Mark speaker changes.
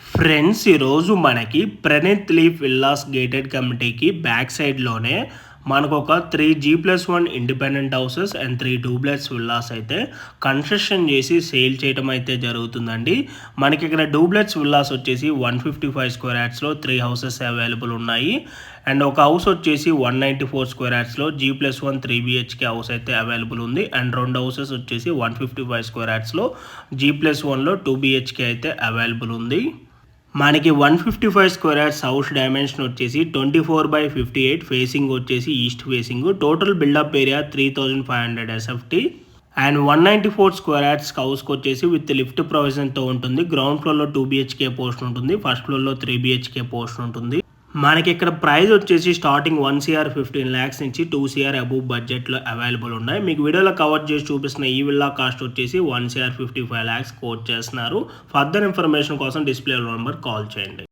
Speaker 1: Friends ఈరోజు మనకి Praneeth leaf villas gated కమ్యూనిటీకి బ్యాక్ సైడ్లోనే మనకు ఒక 3G+1 independent houses and 3 duplex villas అయితే కన్స్ట్రక్షన్ చేసి సేల్ చేయడం అయితే జరుగుతుందండి. మనకి ఇక్కడ డూప్లెక్స్ విల్లాస్ వచ్చేసి 155 స్క్వేర్ యార్డ్స్లో 3 హౌసెస్ అవైలబుల్ ఉన్నాయి. అండ్ ఒక హౌస్ వచ్చేసి 194 స్క్వేర్ యార్డ్స్లో G+1 3BHK హౌస్ అయితే అవైలబుల్ ఉంది. అండ్ 2 హౌసెస్ వచ్చేసి 155 స్క్వేర్ యార్డ్స్లో G+1లో 2BHK అయితే అవైలబుల్ ఉంది. మనకి 155 స్క్వేర్ యార్డ్స్ హౌస్ డైమెన్షన్ వచ్చేసి 24/58, ఫేసింగ్ వచ్చేసి east facing. Total built up area 3500 SFT. And 194 square yards హౌస్కి వచ్చేసి విత్ లిఫ్ట్ ప్రొవిజన్తో ఉంటుంది. గ్రౌండ్ ఫ్లోర్లో 2BHK పోర్షన్ ఉంటుంది, ఫస్ట్ ఫ్లోర్లో 3BHK పోర్షన్ ఉంటుంది. మనకి ఇక్కడ ప్రైస్ వచ్చేసి స్టార్టింగ్ 1 CR 15 lakhs నుంచి 2 CR అబూవ్ బడ్జెట్లో అవైలబుల్ ఉన్నాయి. మీకు వీడియోలో కవర్ చేసి చూపిస్తున్న ఈ విల్లా కాస్ట్ వచ్చేసి 1 CR 55 lakhs కోట్ చేస్తున్నారు. ఫర్దర్ ఇన్ఫర్మేషన్ కోసం డిస్ప్లే నెంబర్ కాల్ చేయండి.